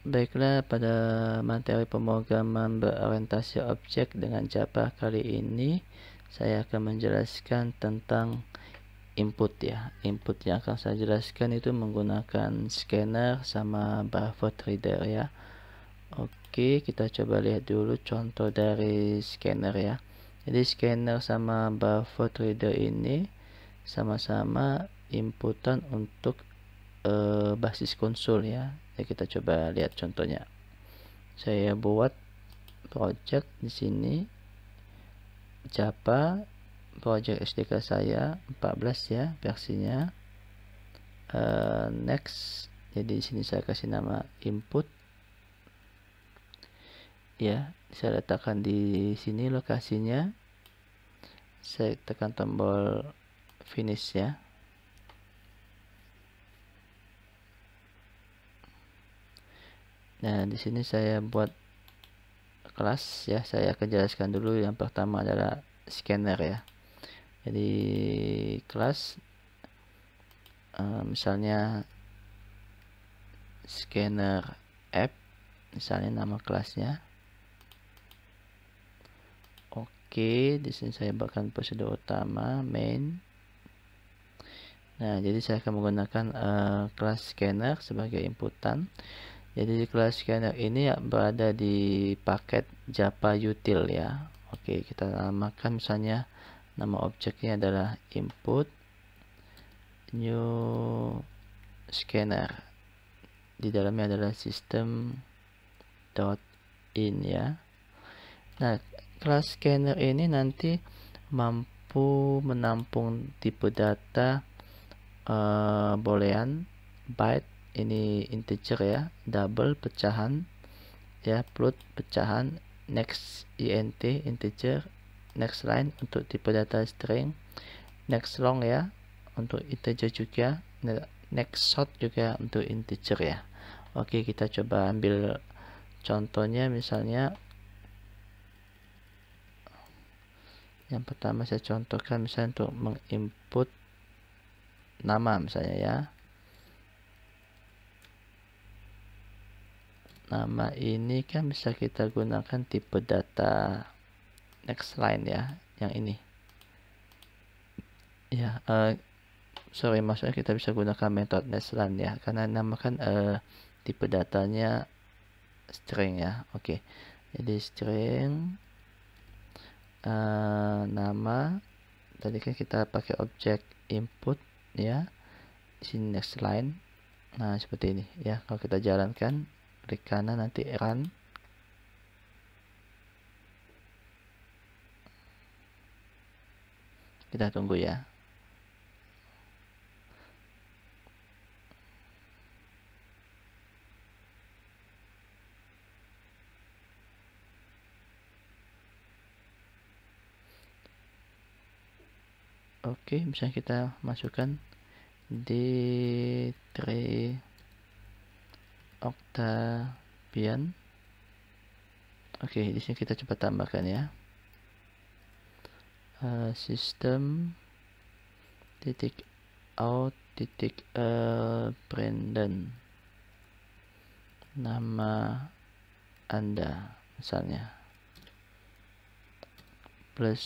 Baiklah, pada materi pemrograman berorientasi objek dengan Java kali ini saya akan menjelaskan tentang input ya. Input yang akan saya jelaskan itu menggunakan scanner sama barcode reader ya. Oke, kita coba lihat dulu contoh dari scanner ya. Jadi scanner sama barcode reader ini sama-sama inputan untuk basis konsol ya. Jadi kita coba lihat contohnya. Saya buat project di sini Java project SDK saya 14 ya versinya. Next, jadi di sini saya kasih nama input ya, saya letakkan di sini lokasinya. Saya tekan tombol finish ya. Nah, di sini saya buat kelas ya. Saya akan jelaskan dulu. Yang pertama adalah scanner ya. Jadi kelas misalnya scanner app, misalnya nama kelasnya. Oke, di sini saya buatkan prosedur utama main. Nah, jadi saya akan menggunakan kelas scanner sebagai inputan. Jadi kelas scanner ini berada di paket Java util ya. Oke, kita namakan misalnya nama objeknya adalah input new scanner. Di dalamnya adalah system.in ya. Nah, kelas scanner ini nanti mampu menampung tipe data boolean, byte ini integer ya, double pecahan ya, float pecahan, next int integer, next line untuk tipe data string, next long ya untuk integer juga, next short juga untuk integer ya. Oke, kita coba ambil contohnya. Misalnya yang pertama saya contohkan misalnya untuk menginput nama misalnya ya. Nama ini kan bisa kita gunakan tipe data next line ya, yang ini ya. Sorry, maksudnya kita bisa gunakan metode next line ya, karena namakan tipe datanya string ya. Oke, jadi string nama tadi kan kita pakai objek input ya, di sini next line. Nah, seperti ini ya. Kalau kita jalankan klik kanan nanti run. Kita tunggu ya. Oke, misalnya kita masukkan D3 Octavian. Oke, di sini kita coba tambahkan ya. Sistem titik out titik Brandon, nama Anda misalnya, plus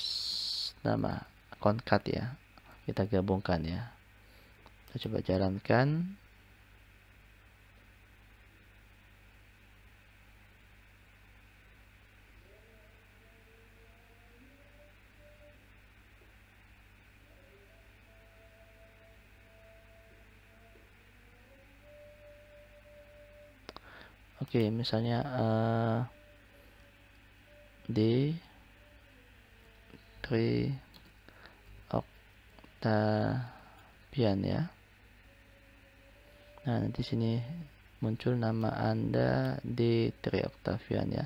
nama concat ya, kita gabungkan ya. Kita coba jalankan. Oke, misalnya D3 Octavian ya. Nah, nanti sini muncul nama Anda D3 Octavian ya.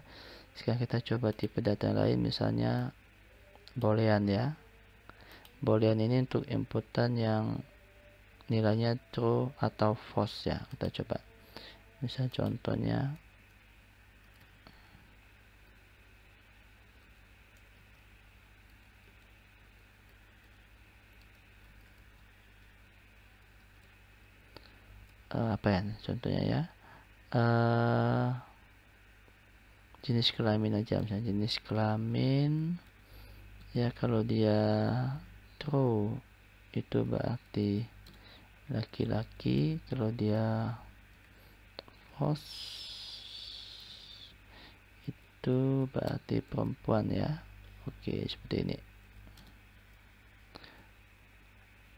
Sekarang kita coba tipe data lain, misalnya boolean ya. Boolean ini untuk inputan yang nilainya true atau false ya. Kita coba. Misal contohnya apa ya contohnya ya, jenis kelamin aja, misalnya jenis kelamin ya, kalau dia true itu berarti laki-laki, kalau dia false itu berarti perempuan ya. Oke, seperti ini.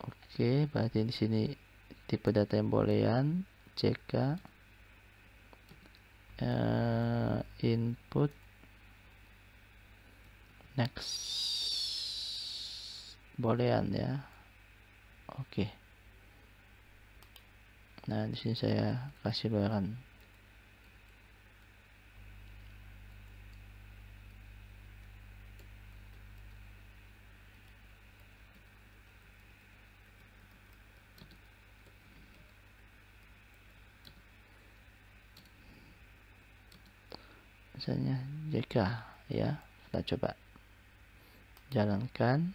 Oke, berarti di sini tipe data yang boolean, CK, input, next, boolean ya. Oke. Nah, di sini saya kasih boolean. Misalnya JK ya, kita coba jalankan.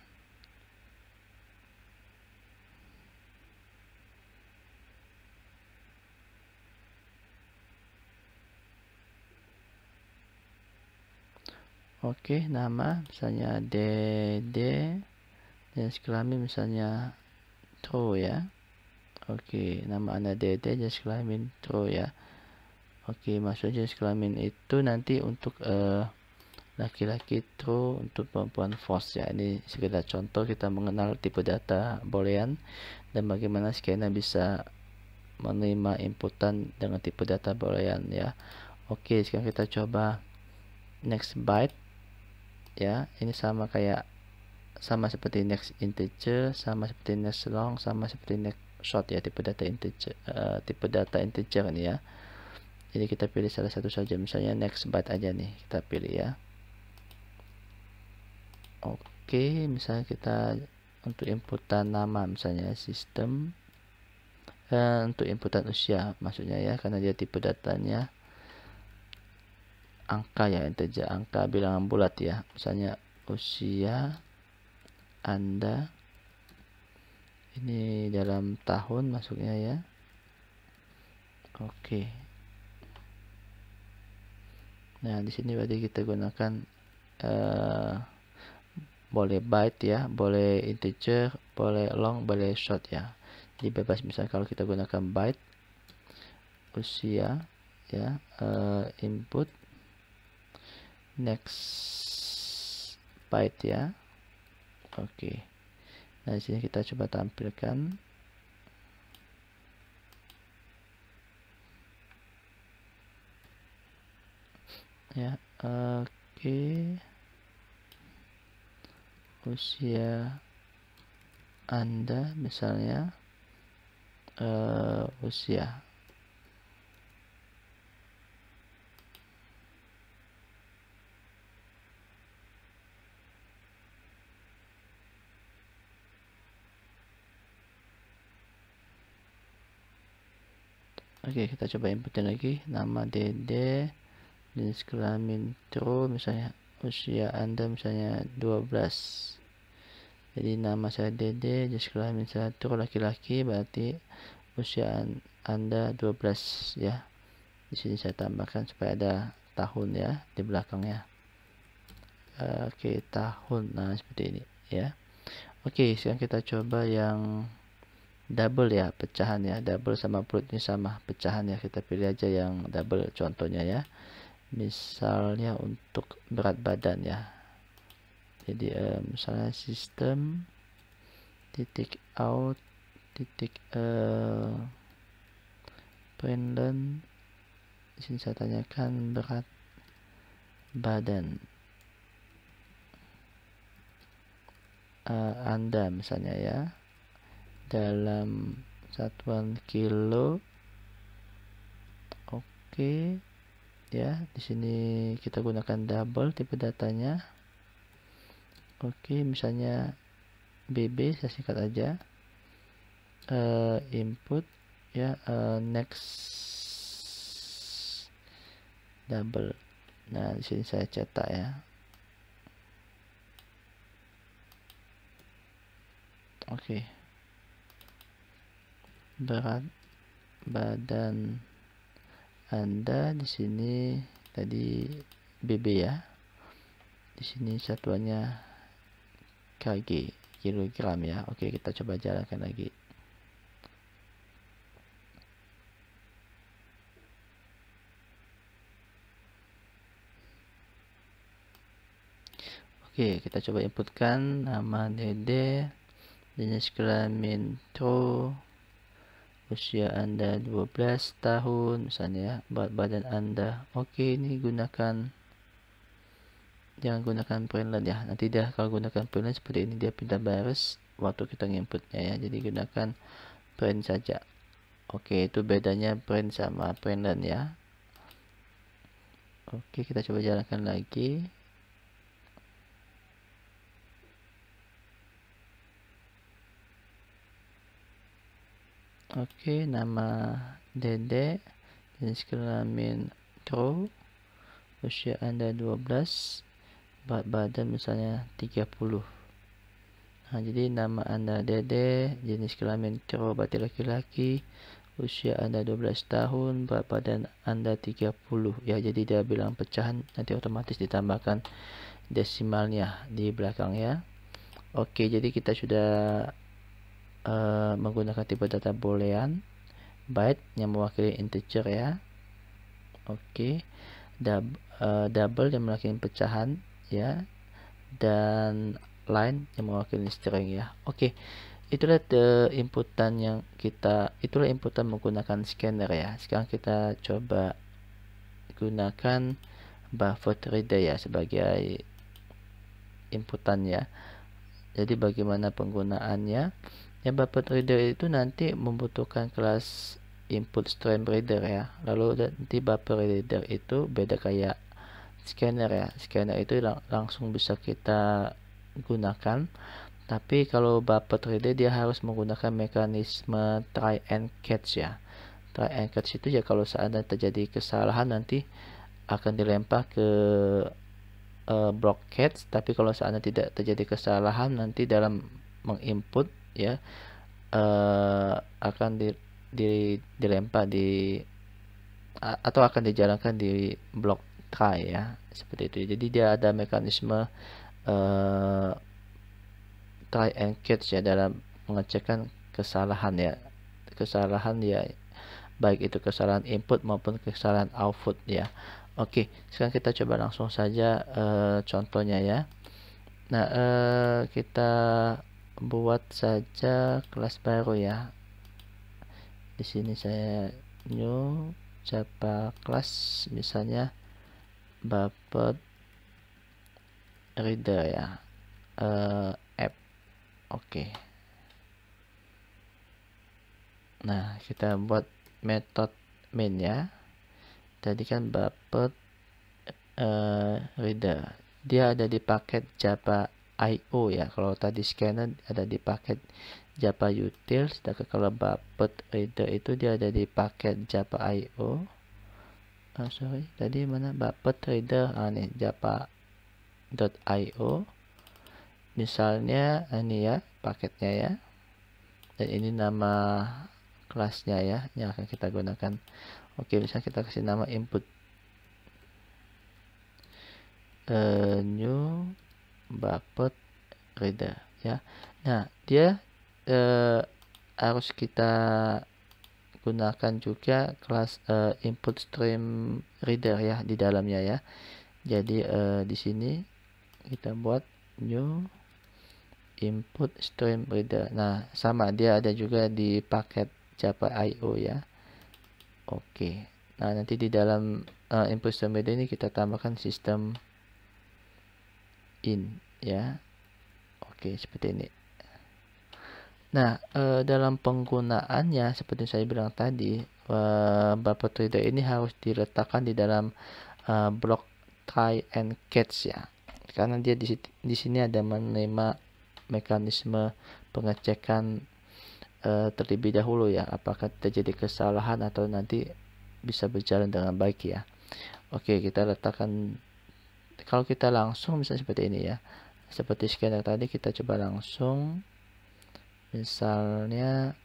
Oke, nama misalnya DD, jenis kelamin misalnya true ya. Oke, nama Anda DD, jenis kelamin true ya. Oke, maksud jenis kelamin itu nanti untuk laki-laki true, untuk perempuan false ya. Ini sekedar contoh kita mengenal tipe data boolean dan bagaimana scanner bisa menerima inputan dengan tipe data boolean ya. Oke, sekarang kita coba next byte ya. Ini sama seperti next integer, sama seperti next long, sama seperti next short ya, tipe data integer ini ya. Jadi kita pilih salah satu saja, misalnya next byte aja nih kita pilih ya. Oke, misalnya kita untuk inputan nama misalnya sistem, untuk inputan usia maksudnya ya, karena dia tipe datanya angka ya, integer, angka bilangan bulat ya. Misalnya usia Anda ini dalam tahun masuknya ya. Oke. Nah, di sini berarti kita gunakan boleh byte ya, boleh integer, boleh long, boleh short ya. Jadi bebas, misalnya kalau kita gunakan byte usia ya, input next byte ya. Oke. Nah, di sini kita coba tampilkan ya. Oke, usia Anda misalnya usia. Oke, kita coba inputin lagi, nama DD, jenis kelamin true, misalnya usia Anda misalnya 12. Jadi nama saya DD, jenis kelamin saya true, laki-laki, berarti usia Anda 12 ya. Di sini saya tambahkan supaya ada tahun ya di belakangnya. Oke, tahun. Nah, seperti ini ya. Oke, sekarang kita coba yang double ya, pecahan ya. Double sama float ini sama pecahan ya, kita pilih aja yang double contohnya ya. Misalnya untuk berat badan ya. Jadi misalnya sistem titik out titik printlen. Di sini saya tanyakan berat badan Anda misalnya ya, dalam satuan kilo. Oke ya, di sini kita gunakan double tipe datanya. Oke, misalnya BB saya singkat aja, input ya, next double. Nah, di sini saya cetak ya. Oke. Berat badan Anda di sini tadi BB ya. Di sini satuannya kg, kilogram ya. Oke, kita coba jalankan lagi. Oke, kita coba inputkan nama Dede, jenis kelamin true, usia Anda 12 tahun misalnya, berat badan Anda. Oke, ini jangan gunakan printline ya. Nanti dia kalau gunakan printline seperti ini dia pindah baris waktu kita inputnya ya. Jadi gunakan print saja. Oke, itu bedanya print sama printline ya. Oke, kita coba jalankan lagi. Oke, nama Dede, jenis kelamin true, usia Anda 12, berat badan misalnya 30. Nah, jadi nama Anda Dede, jenis kelamin true berarti laki-laki, usia Anda 12 tahun, berat badan Anda 30. Ya, jadi dia bilang pecahan, nanti otomatis ditambahkan desimalnya di belakang ya. Oke, jadi kita sudah menggunakan tipe data boolean, byte yang mewakili integer ya. Oke, double yang mewakili pecahan ya, dan line yang mewakili string ya. Oke, itulah itulah inputan menggunakan scanner ya. Sekarang kita coba gunakan buffer reader ya sebagai inputan ya. Jadi bagaimana penggunaannya? Ya, buffer reader itu nanti membutuhkan kelas input stream reader ya. Lalu nanti buffer reader itu beda kayak scanner ya. Scanner itu langsung bisa kita gunakan. Tapi kalau buffer reader dia harus menggunakan mekanisme try and catch ya. Try and catch itu ya kalau seandainya terjadi kesalahan nanti akan dilempar ke block catch, tapi kalau seandainya tidak terjadi kesalahan nanti dalam menginput ya akan dilempar atau akan dijalankan di blok try ya, seperti itu. Jadi dia ada mekanisme try and catch ya dalam mengecekkan kesalahan ya, baik itu kesalahan input maupun kesalahan output ya. Oke, sekarang kita coba langsung saja contohnya ya. Nah, kita buat saja kelas baru ya. Di sini saya new Java class, misalnya buffer reader ya, app. Oke. Nah, kita buat metode main ya. Tadi kan buffer reader, dia ada di paket Java IO ya. Kalau tadi scanner ada di paket Java util, sedangkan kalau buffer reader itu dia ada di paket Java IO. Sorry, tadi mana buffer reader? Nih Java.io. Misalnya ini ya paketnya ya. Dan ini nama kelasnya ya yang akan kita gunakan. Oke, misalnya kita kasih nama input new buffer reader ya. Nah, dia harus kita gunakan juga kelas input stream reader ya di dalamnya ya. Jadi di sini kita buat new input stream reader. Nah, sama dia ada juga di paket Java IO ya. Oke. Nah, nanti di dalam input stream reader ini kita tambahkan sistem in ya. Oke, seperti ini. Nah, dalam penggunaannya seperti saya bilang tadi, buffer reader ini harus diletakkan di dalam blok try and catch ya. Karena dia di sini ada menerima mekanisme pengecekan terlebih dahulu ya, apakah terjadi kesalahan atau nanti bisa berjalan dengan baik ya. Oke, kita letakkan. Kalau kita langsung misalnya seperti ini ya, seperti scanner tadi, kita coba langsung misalnya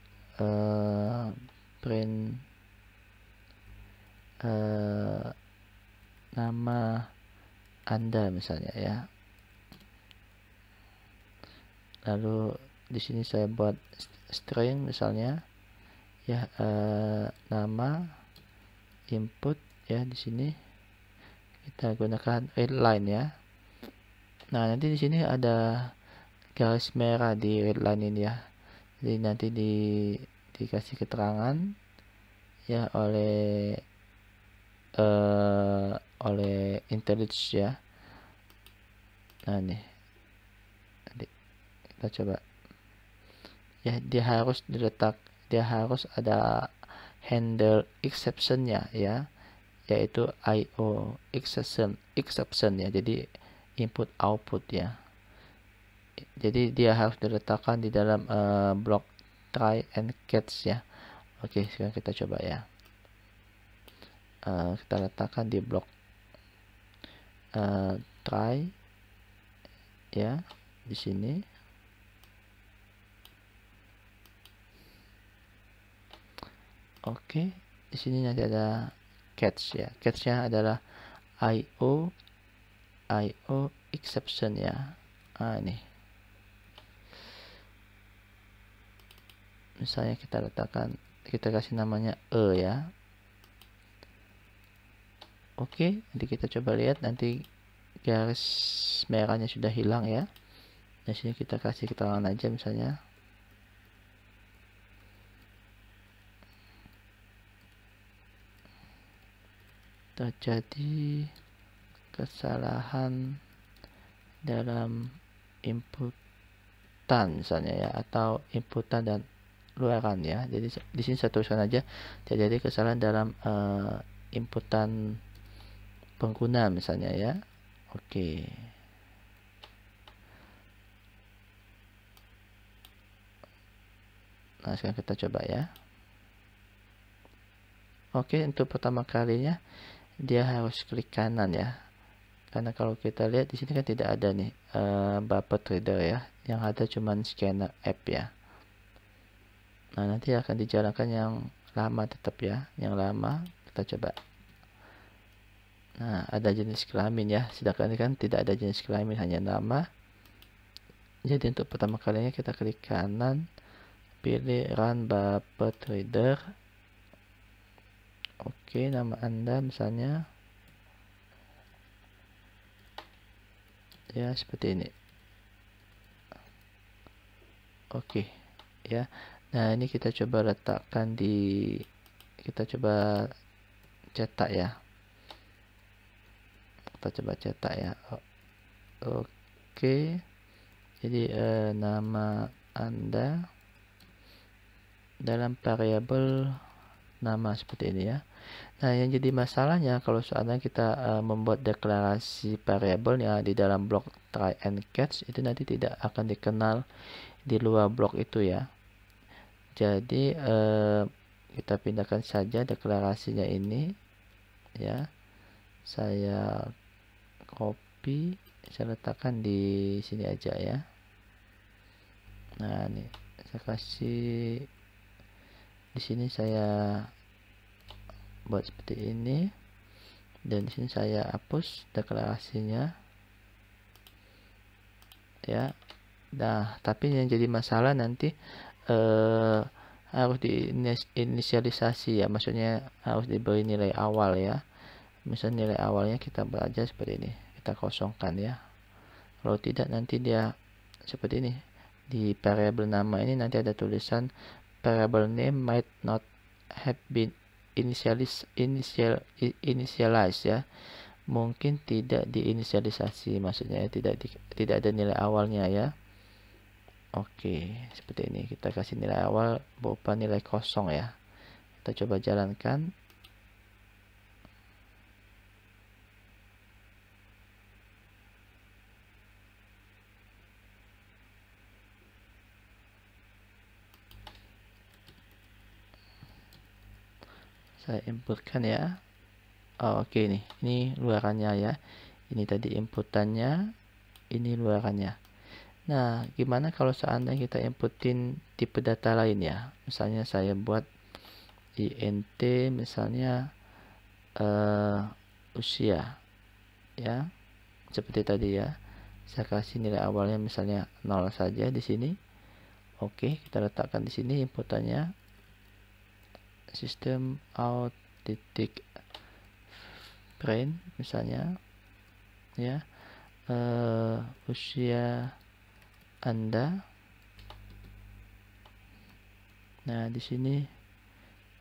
print nama Anda misalnya ya. Lalu di sini saya buat string misalnya ya, nama input ya, di sini kita gunakan readline ya. Nah, nanti di sini ada garis merah di readline ini ya. Jadi nanti dikasih keterangan ya oleh IntelliJ ya. Nah, nih nanti kita coba ya, dia harus ada handle exception-nya ya, yaitu IO exception ya, jadi input output ya. Jadi dia harus diletakkan di dalam blok try and catch ya. Oke, sekarang kita coba ya. Kita letakkan di blok try ya, di sini. Oke, di sini nanti ada catch ya. Catch-nya adalah IO exception ya. Ini. Misalnya kita kasih namanya ya. Oke, nanti kita coba lihat, nanti garis merahnya sudah hilang ya. Di sini kita kasih keterangan aja misalnya. Terjadi kesalahan dalam inputan misalnya ya, atau inputan dan luaran ya. Jadi di sini saya tuliskan aja terjadi kesalahan dalam inputan pengguna misalnya ya. Oke. Nah, sekarang kita coba ya. Oke, untuk pertama kalinya dia harus klik kanan ya. Karena kalau kita lihat di sini kan tidak ada nih buffer reader ya. Yang ada cuman scanner app ya. Nah, nanti akan dijalankan yang lama tetap ya. Yang lama kita coba. Nah, ada jenis kelamin ya. Sedangkan kan tidak ada jenis kelamin, hanya nama. Jadi untuk pertama kalinya kita klik kanan, pilih run buffer reader. Oke, nama Anda misalnya ya, seperti ini. Oke ya. Nah, ini kita coba letakkan kita coba cetak ya. Kita coba cetak ya. Oke. Jadi nama Anda dalam variabel nama seperti ini ya. Nah, yang jadi masalahnya kalau seandainya kita membuat deklarasi variabel ya di dalam blok try and catch, itu nanti tidak akan dikenal di luar blok itu ya. Jadi kita pindahkan saja deklarasinya ini ya. Saya copy, saya letakkan di sini aja ya. Nah, ini saya kasih di sini, saya buat seperti ini, dan di sini saya hapus deklarasinya ya. Nah, tapi yang jadi masalah nanti harus diinisialisasi ya, maksudnya harus diberi nilai awal ya. Misalnya nilai awalnya kita belajar seperti ini, kita kosongkan ya. Kalau tidak nanti dia seperti ini, di variabel nama ini nanti ada tulisan variable name might not have been initialized ya, mungkin tidak diinisialisasi, maksudnya tidak ada nilai awalnya ya. Oke, seperti ini, kita kasih nilai awal berupa nilai kosong ya. Kita coba jalankan. Saya inputkan ya. Oke nih, ini luarannya ya. Ini tadi inputannya, ini luarannya. Nah, gimana kalau seandainya kita inputin tipe data lain ya? Misalnya saya buat int misalnya usia ya. seperti tadi ya. Saya kasih nilai awalnya misalnya 0 saja di sini. Oke, kita letakkan di sini inputannya sistem out titik print misalnya ya, usia Anda. Nah, di sini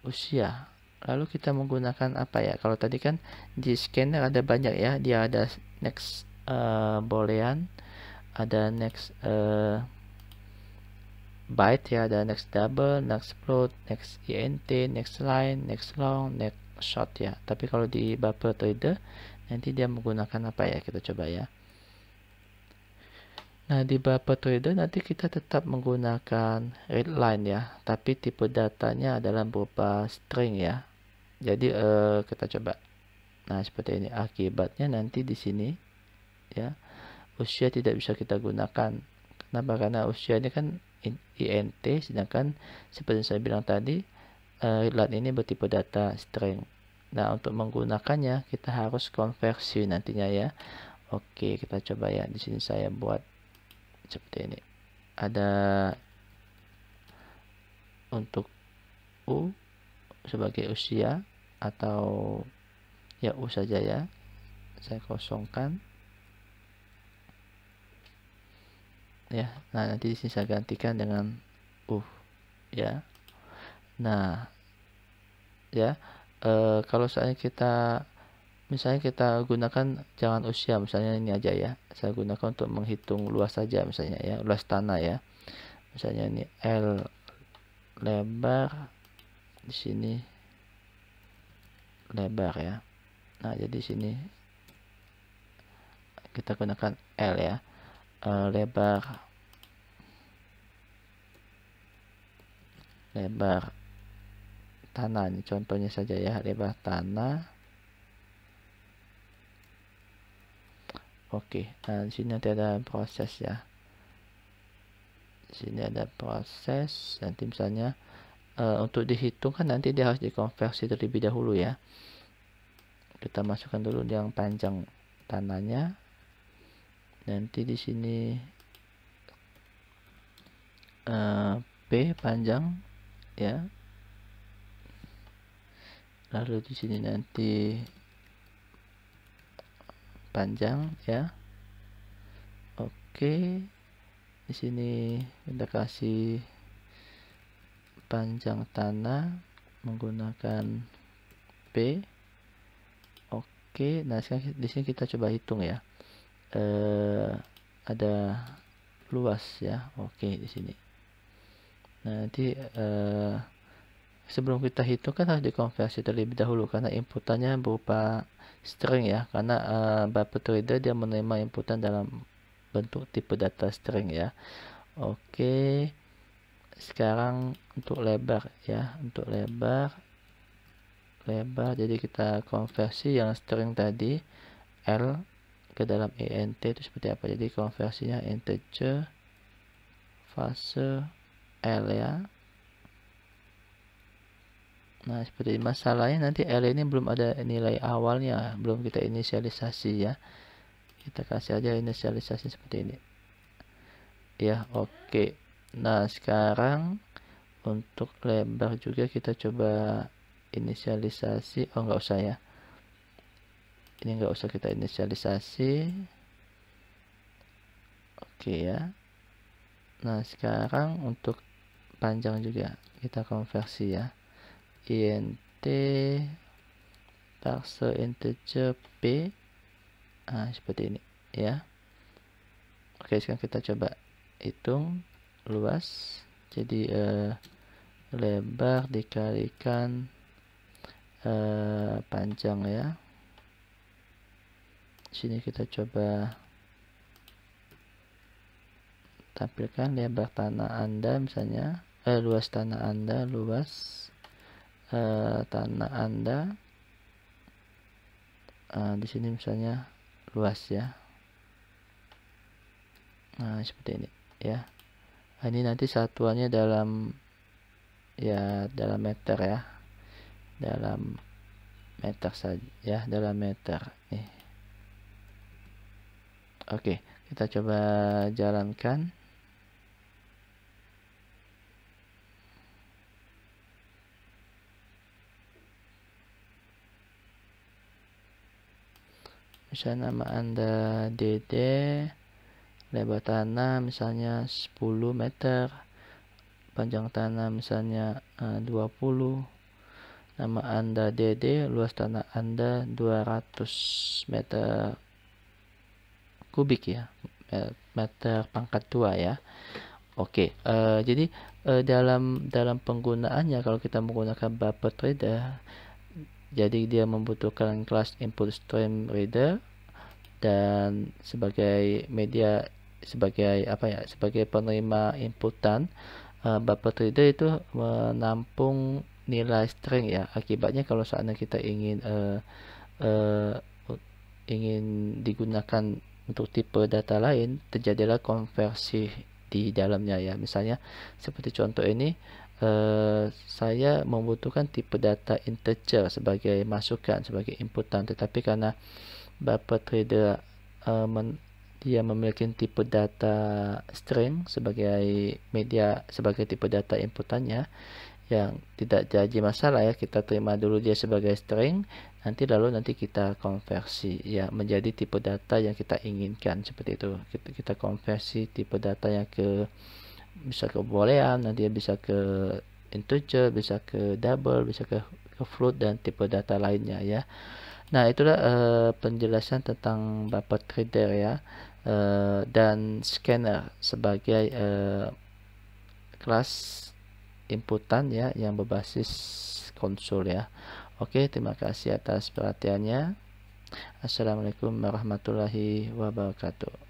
usia. Lalu kita menggunakan apa ya? Kalau tadi kan di scanner ada banyak ya, dia ada next boolean, ada next byte ya, ada next double, next float, next int, next line, next long, next short ya. Tapi kalau di buffer trader nanti dia menggunakan apa ya? Kita coba ya. Nah, di buffer trader nanti kita tetap menggunakan read line ya, tapi tipe datanya adalah berupa string ya. Jadi kita coba. Nah, seperti ini. Akibatnya nanti di sini ya, usia tidak bisa kita gunakan. Kenapa? Karena usia ini kan int, sedangkan seperti saya bilang tadi, read line ini bertipe data string. Nah, untuk menggunakannya kita harus konversi nantinya ya. Oke, kita coba ya. Di sini saya buat seperti ini. Ada untuk U sebagai usia atau ya U saja ya. Saya kosongkan. Ya. Nah, nanti di sini saya gantikan dengan U ya. Nah, ya. Kalau misalnya kita gunakan jangan usia, misalnya ini aja ya. Saya gunakan untuk menghitung luas saja misalnya ya, luas tanah ya. Misalnya ini L lebar, di sini lebar ya. Nah, jadi sini kita gunakan L ya. Lebar tanah, ini contohnya saja ya, lebar tanah. Oke, nah di sini nanti ada proses ya. Di sini ada proses, nanti misalnya untuk dihitung kan nanti dia harus dikonversi terlebih dahulu ya. Kita masukkan dulu yang panjang tanahnya. Nanti di sini P panjang ya. Lalu di sini nanti panjang ya. Oke. Di sini kita kasih panjang tanah menggunakan P. Oke, nah sekarang di sini kita coba hitung ya. Ada luas ya. Oke, di sini. Nah, nanti sebelum kita hitung kan harus dikonversi terlebih dahulu karena inputannya berupa string ya. Karena buffer trader dia menerima inputan dalam bentuk tipe data string ya. Oke. Sekarang untuk lebar ya, untuk lebar jadi kita konversi yang string tadi L ke dalam int itu seperti apa. Jadi konversinya integer fase L ya. Nah, seperti masalahnya nanti L ini belum ada nilai awalnya, belum kita inisialisasi ya. Kita kasih aja inisialisasi seperti ini ya. Oke. Nah, sekarang untuk lebar juga kita coba inisialisasi. Oh, nggak usah ya, ini nggak usah kita inisialisasi. Oke ya. Nah, sekarang untuk panjang juga kita konversi ya, int parse integer p. Nah, seperti ini ya. Oke, sekarang kita coba hitung luas. Jadi lebar dikalikan panjang ya. Sini kita coba tampilkan lebar tanah Anda misalnya, luas tanah Anda, luas tanah Anda di sini misalnya luas ya. Nah, seperti ini ya. Nah, ini nanti satuannya dalam meter ya, dalam meter saja ya, dalam meter nih. Oke, kita coba jalankan. Misalnya nama Anda Dede, lebar tanah misalnya 10 meter, panjang tanah misalnya 20. Nama Anda Dede, luas tanah Anda 200 meter kubik ya, meter pangkat 2 ya. Oke, jadi dalam penggunaannya, kalau kita menggunakan Buffer Reader, jadi dia membutuhkan kelas input stream reader dan sebagai media, sebagai penerima inputan. Buffer Reader itu menampung nilai string ya. Akibatnya kalau seandainya kita ingin digunakan untuk tipe data lain, terjadilah konversi di dalamnya ya. Misalnya seperti contoh ini, saya membutuhkan tipe data integer sebagai masukan, sebagai inputan, tetapi karena Buffer Reader dia memiliki tipe data string sebagai media, sebagai tipe data inputannya, yang tidak jadi masalah ya, kita terima dulu dia sebagai string, nanti kita konversi ya menjadi tipe data yang kita inginkan. Seperti itu, kita konversi tipe data yang bisa ke boolean, nanti dia bisa ke integer, bisa ke double, bisa ke float, dan tipe data lainnya ya. Nah, itulah penjelasan tentang Buffer Reader ya, dan scanner sebagai kelas inputan ya yang berbasis konsol ya. Oke, terima kasih atas perhatiannya. Assalamualaikum warahmatullahi wabarakatuh.